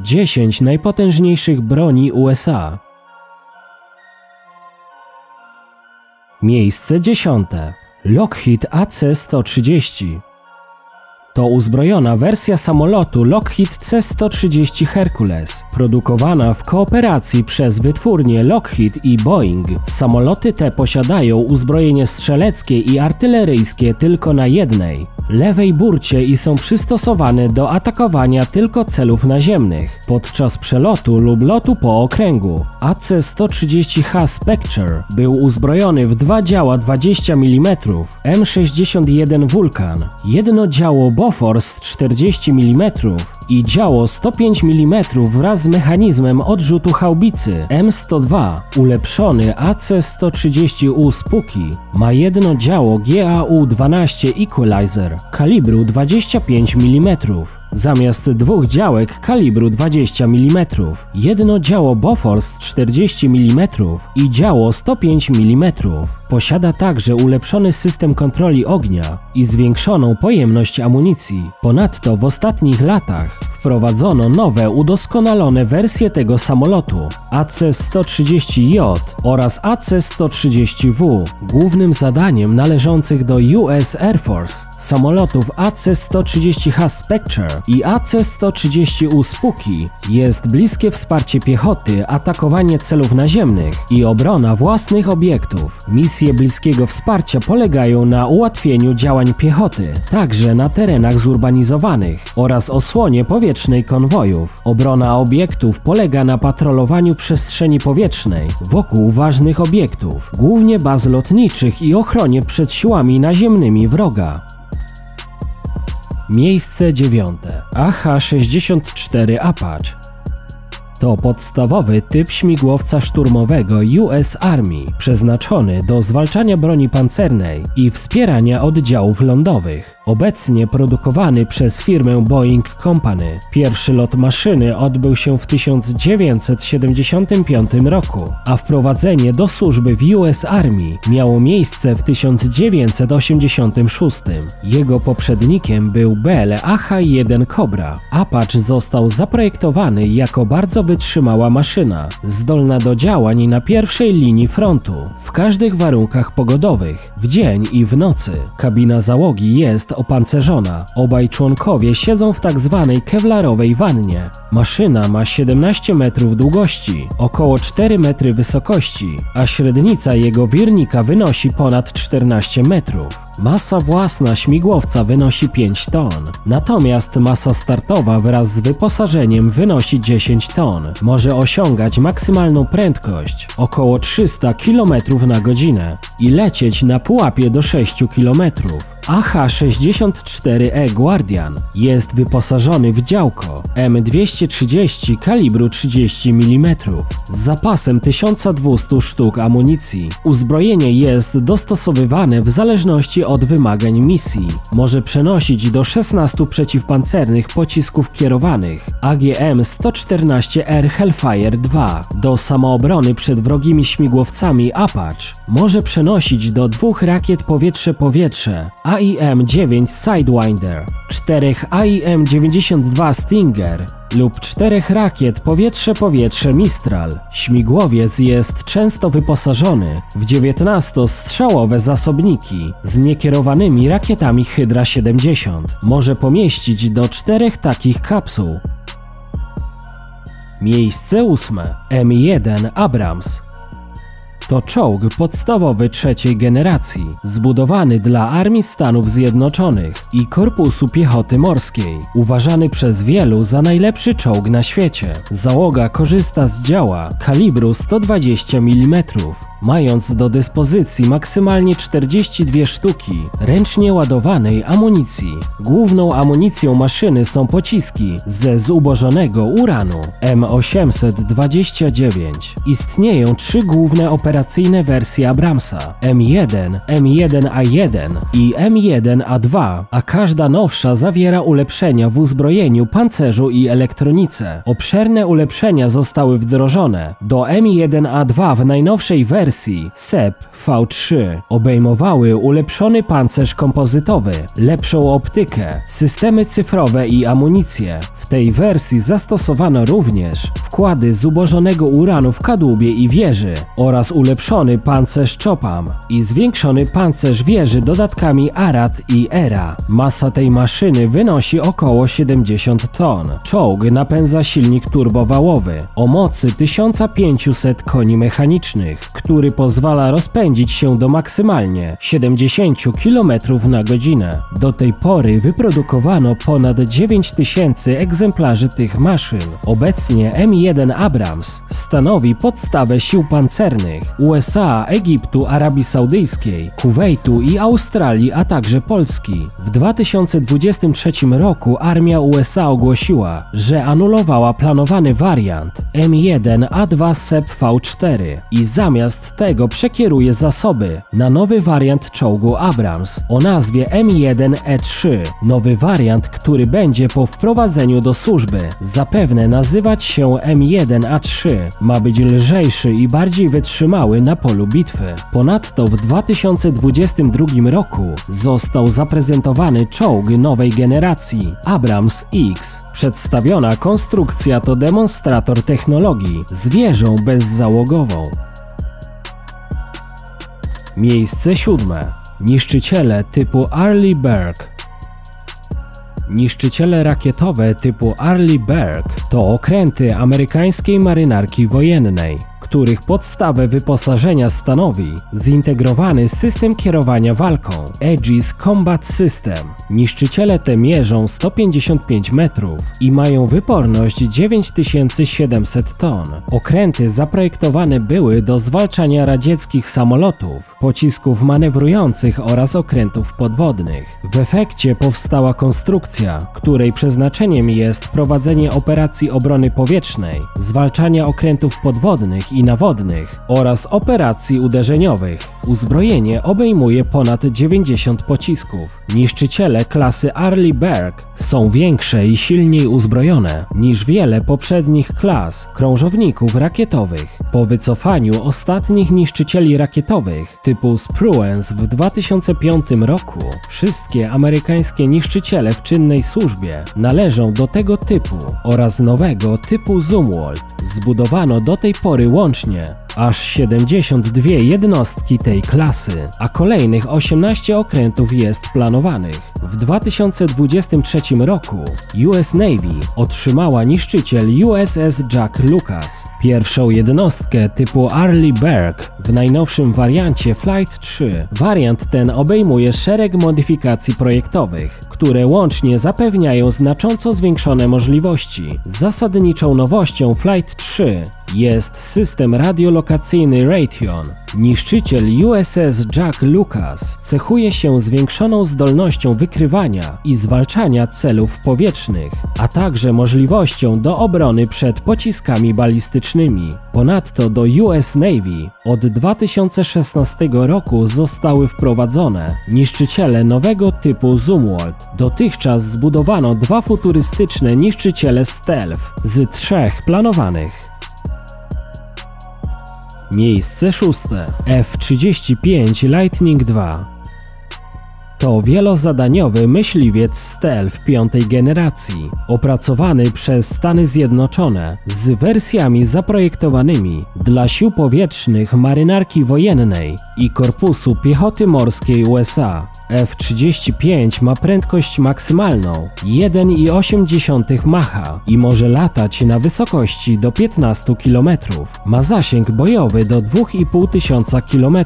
10 najpotężniejszych broni USA. Miejsce 10. Lockheed AC-130. To uzbrojona wersja samolotu Lockheed C-130 Hercules, produkowana w kooperacji przez wytwórnie Lockheed i Boeing. Samoloty te posiadają uzbrojenie strzeleckie i artyleryjskie tylko na jednej, lewej burcie i są przystosowane do atakowania tylko celów naziemnych podczas przelotu lub lotu po okręgu. AC-130H Spectre był uzbrojony w 2 działa 20 mm M61 Vulcan, jedno działo Bofors 40 mm i działo 105 mm wraz z mechanizmem odrzutu haubicy M102. Ulepszony AC-130U Spooky ma jedno działo GAU-12 Equalizer kalibru 25 mm zamiast 2 działek kalibru 20 mm, jedno działo Bofors 40 mm i działo 105 mm. Posiada także ulepszony system kontroli ognia i zwiększoną pojemność amunicji. Ponadto w ostatnich latach wprowadzono nowe, udoskonalone wersje tego samolotu AC-130J oraz AC-130W. Głównym zadaniem należących do US Air Force samolotów AC-130H Spectre i AC-130U Spooky jest bliskie wsparcie piechoty, atakowanie celów naziemnych i obrona własnych obiektów. Misje bliskiego wsparcia polegają na ułatwieniu działań piechoty, także na terenach zurbanizowanych oraz osłonie powietrznej konwojów. Obrona obiektów polega na patrolowaniu przestrzeni powietrznej wokół ważnych obiektów, głównie baz lotniczych i ochronie przed siłami naziemnymi wroga. Miejsce 9. AH-64 Apache. To podstawowy typ śmigłowca szturmowego US Army, przeznaczony do zwalczania broni pancernej i wspierania oddziałów lądowych. Obecnie produkowany przez firmę Boeing Company. Pierwszy lot maszyny odbył się w 1975 roku, a wprowadzenie do służby w US Army miało miejsce w 1986. Jego poprzednikiem był Bell AH-1 Cobra. Apache został zaprojektowany jako bardzo wytrzymała maszyna, zdolna do działań na pierwszej linii frontu, w każdych warunkach pogodowych, w dzień i w nocy. Kabina załogi jest opancerzona. Obaj członkowie siedzą w tak zwanej kewlarowej wannie. Maszyna ma 17 metrów długości, około 4 metry wysokości, a średnica jego wirnika wynosi ponad 14 metrów. Masa własna śmigłowca wynosi 5 ton, natomiast masa startowa wraz z wyposażeniem wynosi 10 ton. Może osiągać maksymalną prędkość około 300 km na godzinę i lecieć na pułapie do 6 km. AH-64E Guardian jest wyposażony w działko M230 kalibru 30 mm z zapasem 1200 sztuk amunicji. Uzbrojenie jest dostosowywane w zależności od wymagań misji. Może przenosić do 16 przeciwpancernych pocisków kierowanych AGM-114R Hellfire II. Do samoobrony przed wrogimi śmigłowcami Apache może przenosić do 2 rakiet powietrze-powietrze AIM-9 Sidewinder, 4 AIM-92 Stinger lub 4 rakiet powietrze-powietrze Mistral. Śmigłowiec jest często wyposażony w 19-strzałowe zasobniki z niekierowanymi rakietami Hydra 70. Może pomieścić do 4 takich kapsuł. Miejsce 8. M1 Abrams. To czołg podstawowy trzeciej generacji, zbudowany dla Armii Stanów Zjednoczonych i Korpusu Piechoty Morskiej, uważany przez wielu za najlepszy czołg na świecie. Załoga korzysta z działa kalibru 120 mm, mając do dyspozycji maksymalnie 42 sztuki ręcznie ładowanej amunicji. Główną amunicją maszyny są pociski ze zubożonego uranu M829. Istnieją 3 główne operacje operacyjne wersji Abramsa M1, M1A1 i M1A2, a każda nowsza zawiera ulepszenia w uzbrojeniu, pancerzu i elektronice. Obszerne ulepszenia zostały wdrożone do M1A2 w najnowszej wersji SEP V3. Obejmowały ulepszony pancerz kompozytowy, lepszą optykę, systemy cyfrowe i amunicję. W tej wersji zastosowano również wkłady zubożonego uranu w kadłubie i wieży oraz ulepszony pancerz Chopam i zwiększony pancerz wieży dodatkami Arad i Era. Masa tej maszyny wynosi około 70 ton. Czołg napędza silnik turbowałowy o mocy 1500 koni mechanicznych, który pozwala rozpędzić się do maksymalnie 70 km na godzinę. Do tej pory wyprodukowano ponad 9000 egzemplarzy tych maszyn. Obecnie M1 Abrams stanowi podstawę sił pancernych USA, Egiptu, Arabii Saudyjskiej, Kuwejtu i Australii, a także Polski. W 2023 roku armia USA ogłosiła, że anulowała planowany wariant M1A2 SEP V4 i zamiast tego przekieruje zasoby na nowy wariant czołgu Abrams o nazwie M1E3. Nowy wariant, który będzie po wprowadzeniu do służby zapewne nazywać się M1A3, ma być lżejszy i bardziej wytrzymały na polu bitwy. Ponadto w 2022 roku został zaprezentowany czołg nowej generacji Abrams X. Przedstawiona konstrukcja to demonstrator technologii z wieżą bezzałogową. Miejsce 7. Niszczyciele typu Arleigh-Burke. Niszczyciele rakietowe typu Arleigh-Burke to okręty amerykańskiej marynarki wojennej, których podstawę wyposażenia stanowi zintegrowany system kierowania walką Aegis Combat System. Niszczyciele te mierzą 155 metrów i mają wyporność 9700 ton. Okręty zaprojektowane były do zwalczania radzieckich samolotów, pocisków manewrujących oraz okrętów podwodnych. W efekcie powstała konstrukcja, której przeznaczeniem jest prowadzenie operacji obrony powietrznej, zwalczania okrętów podwodnych i nawodnych oraz operacji uderzeniowych. Uzbrojenie obejmuje ponad 90 pocisków. Niszczyciele klasy Arleigh-Burke są większe i silniej uzbrojone niż wiele poprzednich klas krążowników rakietowych. Po wycofaniu ostatnich niszczycieli rakietowych typu Spruance w 2005 roku, wszystkie amerykańskie niszczyciele w czynnej służbie należą do tego typu oraz nowego typu Zumwalt. Zbudowano do tej pory łącznie aż 72 jednostki tej klasy, a kolejnych 18 okrętów jest planowanych. W 2023 roku US Navy otrzymała niszczyciel USS Jack Lucas, pierwszą jednostkę typu Arleigh-Burke w najnowszym wariancie Flight 3. Wariant ten obejmuje szereg modyfikacji projektowych, które łącznie zapewniają znacząco zwiększone możliwości. Zasadniczą nowością Flight 3 jest system radiolokacyjny Raytheon. Niszczyciel USS Jack Lucas cechuje się zwiększoną zdolnością wykrywania i zwalczania celów powietrznych, a także możliwością do obrony przed pociskami balistycznymi. Ponadto do US Navy od 2016 roku zostały wprowadzone niszczyciele nowego typu Zumwalt. Dotychczas zbudowano 2 futurystyczne niszczyciele stealth z 3 planowanych. Miejsce 6. F-35 Lightning II. To wielozadaniowy myśliwiec stealth 5. generacji, opracowany przez Stany Zjednoczone z wersjami zaprojektowanymi dla sił powietrznych marynarki wojennej i Korpusu Piechoty Morskiej USA. F-35 ma prędkość maksymalną 1,8 Macha i może latać na wysokości do 15 km. Ma zasięg bojowy do 2500 km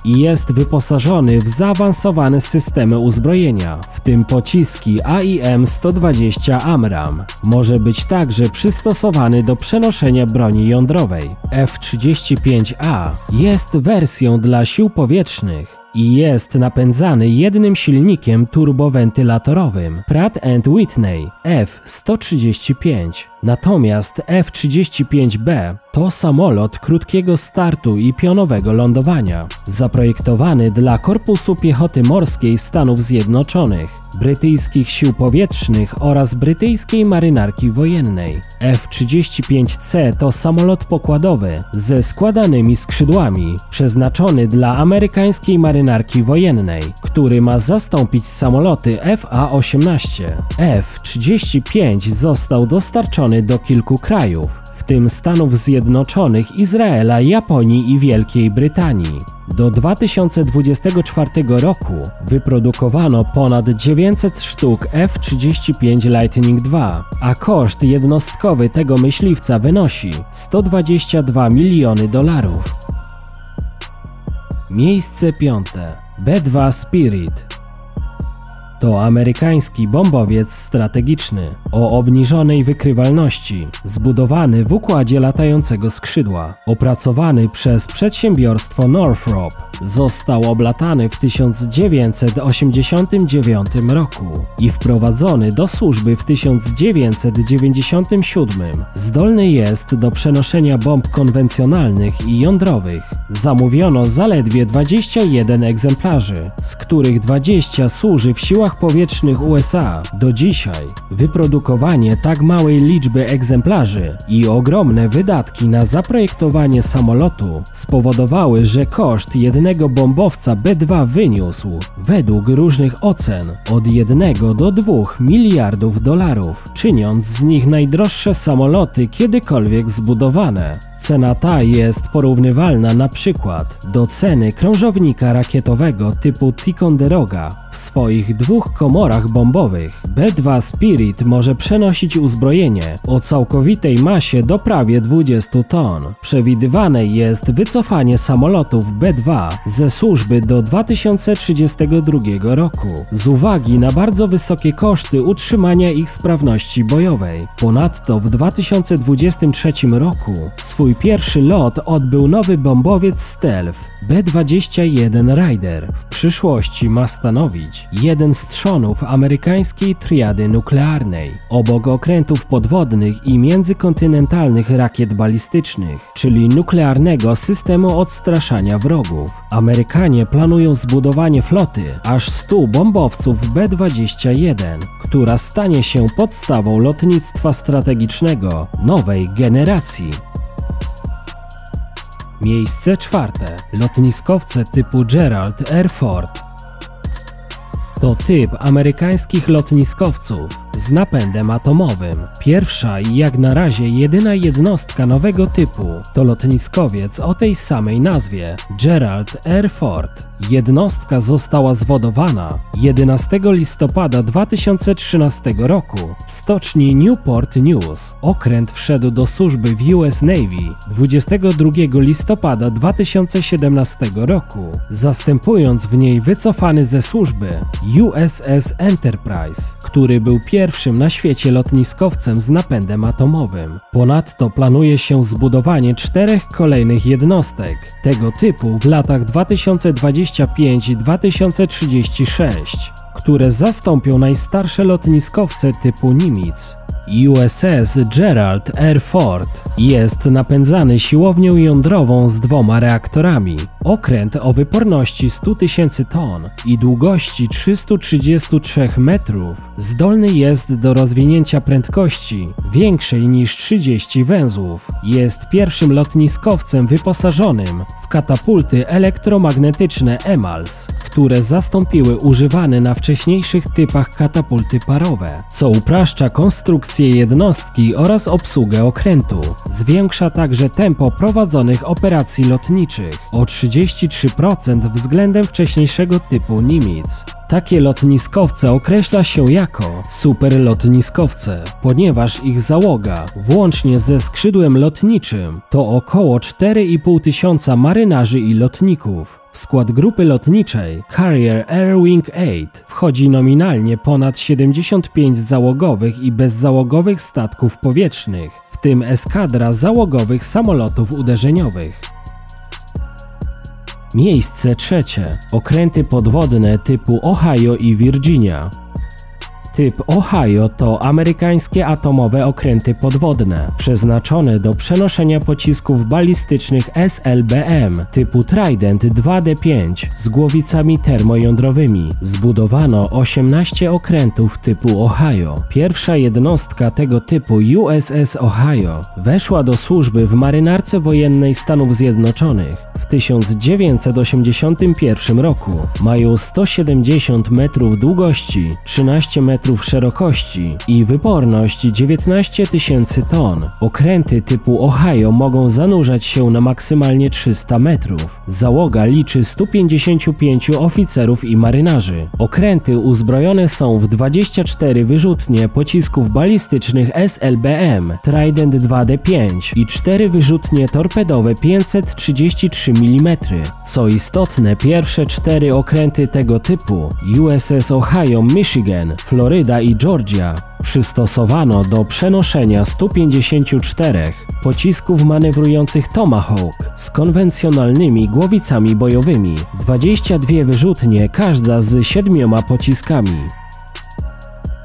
i jest wyposażony w zaawansowane systemy uzbrojenia, w tym pociski AIM-120 AMRAAM. Może być także przystosowany do przenoszenia broni jądrowej. F-35A jest wersją dla sił powietrznych i jest napędzany jednym silnikiem turbowentylatorowym Pratt & Whitney F-135. Natomiast F-35B to samolot krótkiego startu i pionowego lądowania, zaprojektowany dla Korpusu Piechoty Morskiej Stanów Zjednoczonych, brytyjskich sił powietrznych oraz brytyjskiej marynarki wojennej. F-35C to samolot pokładowy ze składanymi skrzydłami, przeznaczony dla amerykańskiej marynarki wojennej, który ma zastąpić samoloty FA-18. F-35 został dostarczony do kilku krajów, w tym Stanów Zjednoczonych, Izraela, Japonii i Wielkiej Brytanii. Do 2024 roku wyprodukowano ponad 900 sztuk F-35 Lightning II, a koszt jednostkowy tego myśliwca wynosi $122 miliony. Miejsce 5. B-2 Spirit. To amerykański bombowiec strategiczny o obniżonej wykrywalności, zbudowany w układzie latającego skrzydła. Opracowany przez przedsiębiorstwo Northrop, został oblatany w 1989 roku i wprowadzony do służby w 1997. Zdolny jest do przenoszenia bomb konwencjonalnych i jądrowych. Zamówiono zaledwie 21 egzemplarzy, z których 20 służy w siłach powietrznych USA. Do dzisiaj wyprodukowanie tak małej liczby egzemplarzy i ogromne wydatki na zaprojektowanie samolotu spowodowały, że koszt jednego bombowca B-2 wyniósł, według różnych ocen, od 1 do 2 miliardów dolarów, czyniąc z nich najdroższe samoloty kiedykolwiek zbudowane. Cena ta jest porównywalna na przykład do ceny krążownika rakietowego typu Ticonderoga. W swoich 2 komorach bombowych B-2 Spirit może przenosić uzbrojenie o całkowitej masie do prawie 20 ton. Przewidywane jest wycofanie samolotów B-2 ze służby do 2032 roku z uwagi na bardzo wysokie koszty utrzymania ich sprawności bojowej. Ponadto w 2023 roku swój pierwszy lot odbył nowy bombowiec stealth B-21 Raider. W przyszłości ma stanowić jeden z trzonów amerykańskiej triady nuklearnej, obok okrętów podwodnych i międzykontynentalnych rakiet balistycznych, czyli nuklearnego systemu odstraszania wrogów. Amerykanie planują zbudowanie floty aż 100 bombowców B-21, która stanie się podstawą lotnictwa strategicznego nowej generacji. Miejsce 4. Lotniskowce typu Gerald R. Ford. To typ amerykańskich lotniskowców z napędem atomowym. Pierwsza i jak na razie jedyna jednostka nowego typu to lotniskowiec o tej samej nazwie Gerald R. Ford. Jednostka została zwodowana 11 listopada 2013 roku w stoczni Newport News. Okręt wszedł do służby w US Navy 22 listopada 2017 roku, zastępując w niej wycofany ze służby USS Enterprise, który był pierwszym na świecie lotniskowcem z napędem atomowym. Ponadto planuje się zbudowanie 4 kolejnych jednostek tego typu w latach 2025-2036, które zastąpią najstarsze lotniskowce typu Nimitz. USS Gerald R. Ford jest napędzany siłownią jądrową z 2 reaktorami. Okręt o wyporności 100 000 ton i długości 333 metrów zdolny jest do rozwinięcia prędkości większej niż 30 węzłów. Jest pierwszym lotniskowcem wyposażonym w katapulty elektromagnetyczne EMALS, które zastąpiły używane na wcześniejszych typach katapulty parowe, co upraszcza konstrukcję jednostki oraz obsługę okrętu. Zwiększa także tempo prowadzonych operacji lotniczych o 33% względem wcześniejszego typu Nimitz. Takie lotniskowce określa się jako superlotniskowce, ponieważ ich załoga, włącznie ze skrzydłem lotniczym, to około 4,5 tysiąca marynarzy i lotników. W skład grupy lotniczej Carrier Air Wing 8 wchodzi nominalnie ponad 75 załogowych i bezzałogowych statków powietrznych, w tym eskadra załogowych samolotów uderzeniowych. Miejsce 3. Okręty podwodne typu Ohio i Virginia. Typ Ohio to amerykańskie atomowe okręty podwodne, przeznaczone do przenoszenia pocisków balistycznych SLBM typu Trident 2D5 z głowicami termojądrowymi. Zbudowano 18 okrętów typu Ohio. Pierwsza jednostka tego typu USS Ohio weszła do służby w marynarce wojennej Stanów Zjednoczonych w 1981 roku. Mają 170 metrów długości, 13 metrów szerokości i wyporność 19 tysięcy ton. Okręty typu Ohio mogą zanurzać się na maksymalnie 300 metrów. Załoga liczy 155 oficerów i marynarzy. Okręty uzbrojone są w 24 wyrzutnie pocisków balistycznych SLBM Trident 2D5 i 4 wyrzutnie torpedowe 533 mm. Co istotne, pierwsze 4 okręty tego typu USS Ohio, Michigan, Floryda i Georgia przystosowano do przenoszenia 154 pocisków manewrujących Tomahawk z konwencjonalnymi głowicami bojowymi, 22 wyrzutnie, każda z 7 pociskami.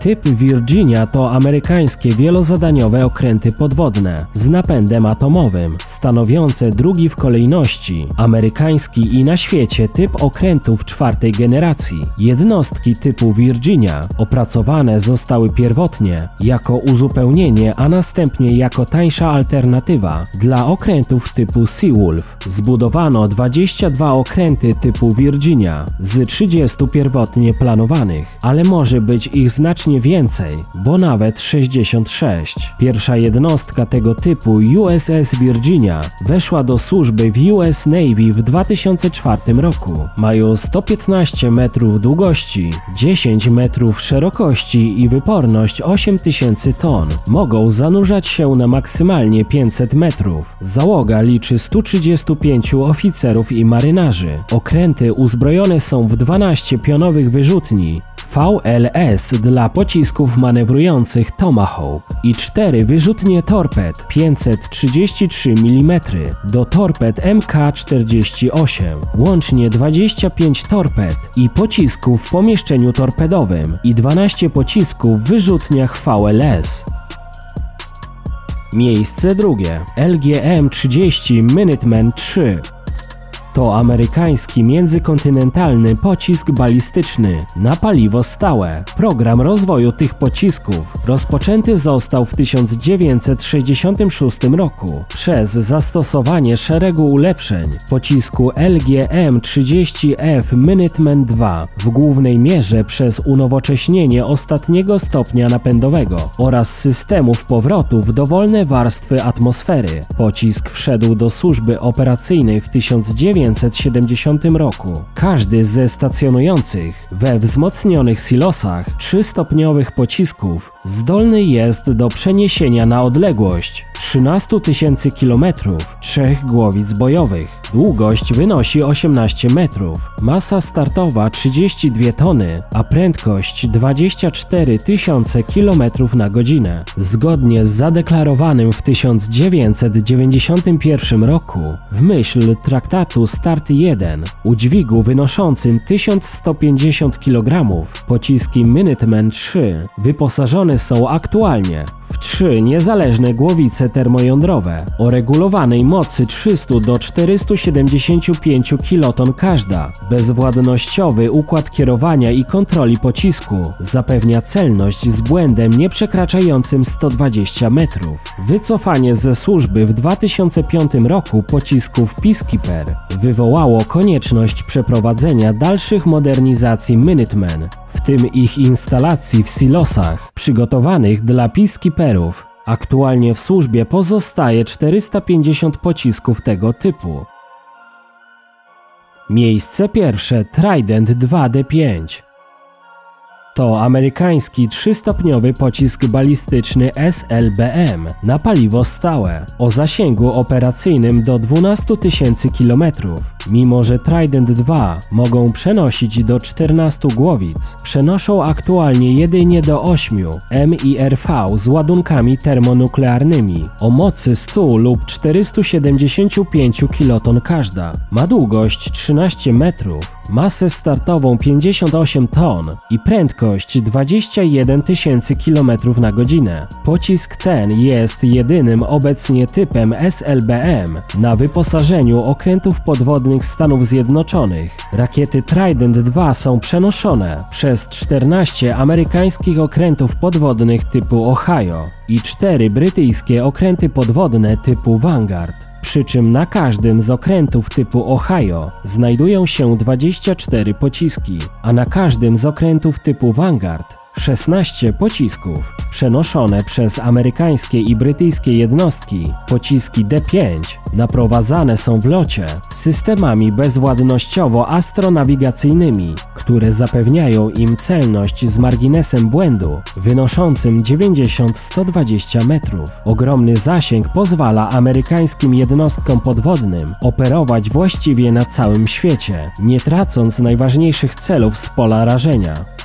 Typ Virginia to amerykańskie wielozadaniowe okręty podwodne z napędem atomowym, stanowiące drugi w kolejności amerykański i na świecie typ okrętów 4. generacji. Jednostki typu Virginia opracowane zostały pierwotnie jako uzupełnienie, a następnie jako tańsza alternatywa dla okrętów typu Seawolf. Zbudowano 22 okręty typu Virginia z 30 pierwotnie planowanych, ale może być ich znacznie więcej, bo nawet 66. Pierwsza jednostka tego typu USS Virginia weszła do służby w US Navy w 2004 roku. Mają 115 metrów długości, 10 metrów szerokości i wyporność 8000 ton. Mogą zanurzać się na maksymalnie 500 metrów. Załoga liczy 135 oficerów i marynarzy. Okręty uzbrojone są w 12 pionowych wyrzutni VLS dla pocisków manewrujących Tomahawk i 4 wyrzutnie torped 533 mm do torped MK48, łącznie 25 torped i pocisków w pomieszczeniu torpedowym i 12 pocisków w wyrzutniach VLS. Miejsce drugie. LGM-30 Minuteman III. To amerykański międzykontynentalny pocisk balistyczny na paliwo stałe. Program rozwoju tych pocisków rozpoczęty został w 1966 roku przez zastosowanie szeregu ulepszeń pocisku LGM-30F Minuteman II, w głównej mierze przez unowocześnienie ostatniego stopnia napędowego oraz systemów powrotu w dowolne warstwy atmosfery. Pocisk wszedł do służby operacyjnej w 1970 roku. Każdy ze stacjonujących we wzmocnionych silosach 3-stopniowych pocisków zdolny jest do przeniesienia na odległość 13 000 km 3 głowic bojowych. Długość wynosi 18 metrów, masa startowa 32 tony, a prędkość 24 000 km na godzinę. Zgodnie z zadeklarowanym w 1991 roku w myśl traktatu START 1 udźwigu wynoszącym 1150 kg pociski Minuteman III wyposażone są aktualnie w 3 niezależne głowice termojądrowe o regulowanej mocy 300 do 475 kiloton każda. Bezwładnościowy układ kierowania i kontroli pocisku zapewnia celność z błędem nieprzekraczającym 120 metrów. Wycofanie ze służby w 2005 roku pocisków Peacekeeper wywołało konieczność przeprowadzenia dalszych modernizacji Minuteman, w tym ich instalacji w silosach przygotowanych dla Peacekeeperów. Aktualnie w służbie pozostaje 450 pocisków tego typu. Miejsce pierwsze. Trident 2D5. To amerykański 3-stopniowy pocisk balistyczny SLBM na paliwo stałe o zasięgu operacyjnym do 12 000 km. Mimo że Trident II mogą przenosić do 14 głowic, przenoszą aktualnie jedynie do 8 MIRV z ładunkami termonuklearnymi o mocy 100 lub 475 kiloton każda. Ma długość 13 metrów, masę startową 58 ton i prędkość 21 000 km na godzinę. Pocisk ten jest jedynym obecnie typem SLBM na wyposażeniu okrętów podwodnych Stanów Zjednoczonych. Rakiety Trident II są przenoszone przez 14 amerykańskich okrętów podwodnych typu Ohio i 4 brytyjskie okręty podwodne typu Vanguard. Przy czym na każdym z okrętów typu Ohio znajdują się 24 pociski, a na każdym z okrętów typu Vanguard 16 pocisków. Przenoszone przez amerykańskie i brytyjskie jednostki, pociski D5 naprowadzane są w locie systemami bezwładnościowo-astronawigacyjnymi, które zapewniają im celność z marginesem błędu wynoszącym 90-120 metrów. Ogromny zasięg pozwala amerykańskim jednostkom podwodnym operować właściwie na całym świecie, nie tracąc najważniejszych celów z pola rażenia.